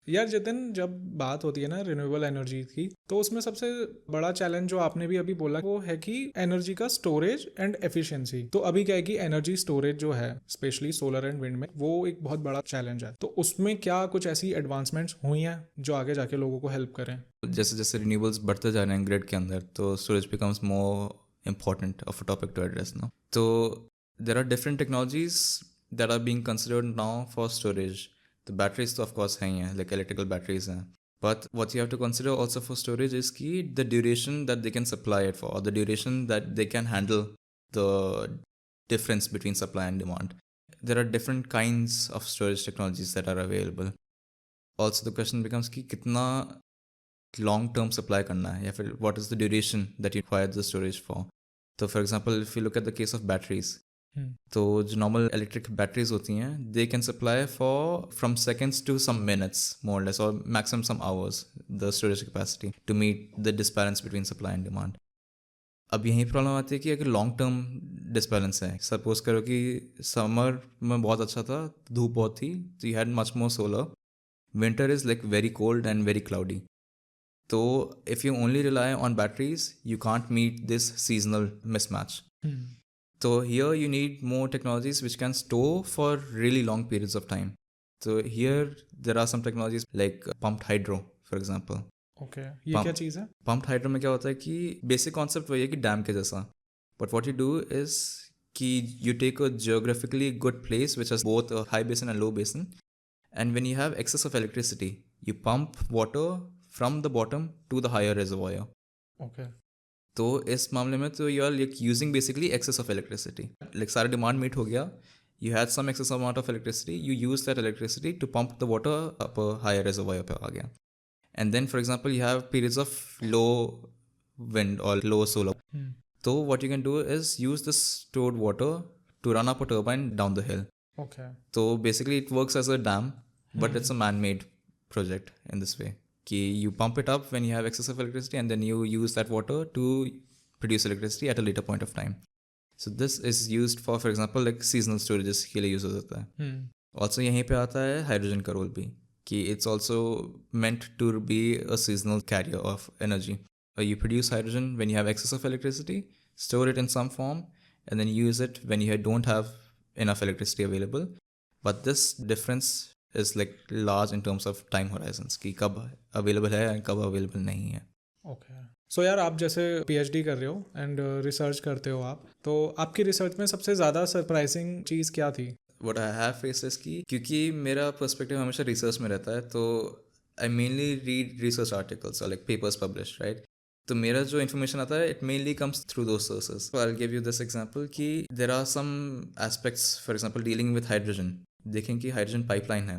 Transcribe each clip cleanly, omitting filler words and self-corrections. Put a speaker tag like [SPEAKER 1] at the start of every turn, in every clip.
[SPEAKER 1] यार जितिन, जब बात होती है ना रिन्यूएबल एनर्जी की, तो उसमें सबसे बड़ा चैलेंज जो आपने भी अभी बोला वो है कि एनर्जी का स्टोरेज एंड एफिशिएंसी। तो अभी क्या है कि एनर्जी स्टोरेज जो है स्पेशली सोलर एंड विंड में, वो एक बहुत बड़ा चैलेंज है। तो उसमें क्या कुछ ऐसी एडवांसमेंट्स हुई हैं जो आगे जाके लोगों को हेल्प करें?
[SPEAKER 2] जैसे जैसे रिन्यूएबल्स बढ़ते जा रहे हैं ग्रिड के अंदर, तो storage becomes more important of a topic to address ना। तो there are different technologies that are being considered now for storage. तो बैटरीज तो ऑफकोर्स हैं ही हैं, लाइक इलेक्ट्रिकल बैटरीज हैं, but what you have to consider also for storage is key the duration that they can supply it for, or the duration that they can handle the difference between supply and demand. There are different kinds of storage technologies that are available. Also the question becomes कि कितना long term supply करना है, या फिर what is the duration that you require the storage for. तो for example if you look at the case of batteries, तो जो normal electric batteries होती हैं they can supply for from seconds to some minutes more less, और maximum some hours the storage capacity to meet the disbalance between supply and demand. अब यही problem आती है कि अगर लॉन्ग टर्म डिस्बैलेंस है, सपोज करो कि समर में बहुत अच्छा था, धूप बहुत थी, तो you had much more solar. Winter is like very cold and very cloudy. तो if you only rely on batteries you can't meet this seasonal mismatch. So here you need more technologies which can store for really long periods of time. So here there are some technologies like pumped hydro, for example.
[SPEAKER 1] Okay, ये क्या चीज़ है?
[SPEAKER 2] Pumped hydro में क्या होता है कि basic concept वही है कि डैम के जैसा. But what you do is कि you take a geographically good place which has both a high basin and low basin, and when you have excess of electricity, you pump water from the bottom to the higher reservoir.
[SPEAKER 1] Okay.
[SPEAKER 2] तो इस मामले में तो you are like using basically excess of electricity, like सारा demand meet हो गया, you had some excess amount of electricity, you use that electricity to pump the water up higher reservoir पे आ गया. And then for example you have periods of low wind और low solar. तो what you can do is use this stored water to run up a turbine down the hill.
[SPEAKER 1] Okay.
[SPEAKER 2] तो basically it works as a dam, but it's a man made project in this way. कि you pump it up when you have excess of electricity and then you use that water to produce electricity at a later point of time. So this is used for example like seasonal storages के लिए use हो जाता है. Also यहीं पे आता है hydrogen का रोल भी, कि it's also meant to be a seasonal carrier of energy. You produce hydrogen when you have excess of electricity, store it in some form, and then use it when you don't have enough electricity available. But this difference is like large in terms of time horizons कि कब available है और कब available नहीं है.
[SPEAKER 1] Okay. सो यार, आप जैसे पीएचडी कर रहे हो एंड रिसर्च करते हो आप, तो आपकी रिसर्च में सबसे ज़्यादा सरप्राइजिंग चीज़ क्या थी?
[SPEAKER 2] What I have faced is कि क्योंकि मेरा पर्सपेक्टिव हमेशा रिसर्च में रहता है, तो I mainly read research articles और लाइक पेपर्स पब्लिश, राइट. तो मेरा जो इन्फॉर्मेशन आता है it mainly comes through those sources. I will give you this example कि there are some aspects for example dealing with hydrogen. देखें कि hydrogen pipeline है,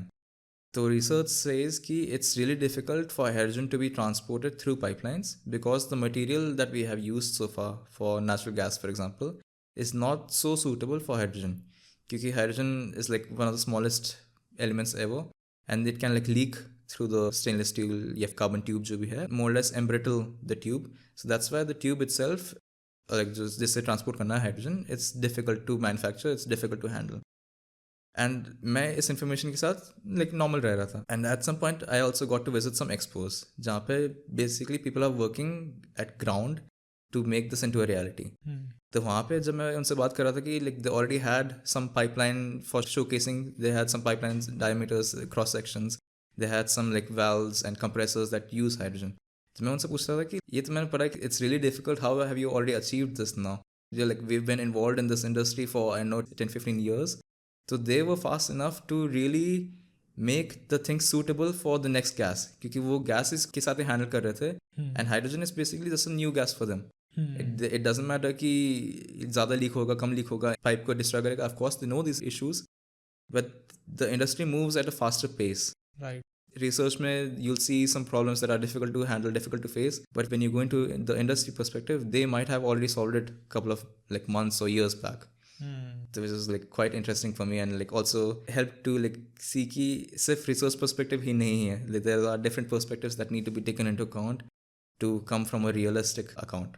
[SPEAKER 2] तो research says कि it's really difficult for hydrogen to be transported through pipelines because the material that we have used so far for natural gas, for example, is not so suitable for hydrogen. क्योंकि hydrogen is like one of the smallest elements ever, and it can like leak through the stainless steel या carbon tube जो भी है, more or less embrittle the tube. So that's why the tube itself, like जिससे transport करना है hydrogen, it's difficult to manufacture, it's difficult to handle. And मैं इस information के साथ लाइक नॉर्मल रह रहा था. And at some point I also got to visit some expos जहाँ पे basically people are working at ground to make this into a reality. तो वहाँ पे जब मैं उनसे बात कर रहा था कि like they already had some pipeline for showcasing, they had some pipeline diameters, cross sections, they had some like valves and compressors that use hydrogen. तो मैं उनसे पूछ रहा था कि ये तो मैंने पढ़ा कि it's really difficult, how have you already achieved this now? Like we been involved in this industry for I know 10-15 years. So they were fast enough to really make the thing suitable for the next gas, क्योंकि वो gases के साथ ही handle कर रहे थे. And hydrogen is basically just a new gas for them. It doesn't matter कि ज़्यादा leak होगा, कम लीक होगा, पाइप को डिस्ट्रॉय करेगा. Of course they know these issues, but the industry moves at a faster pace.
[SPEAKER 1] Right.
[SPEAKER 2] Research में you'll see some problems that are difficult to handle, difficult to face, but when you go into the industry perspective, they might have already solved it a couple of like months or years back. So which is like quite interesting for me and like also helped to like see कि सिर्फ research perspective ही नहीं है, like there are different perspectives that need to be taken into account to come from a realistic account.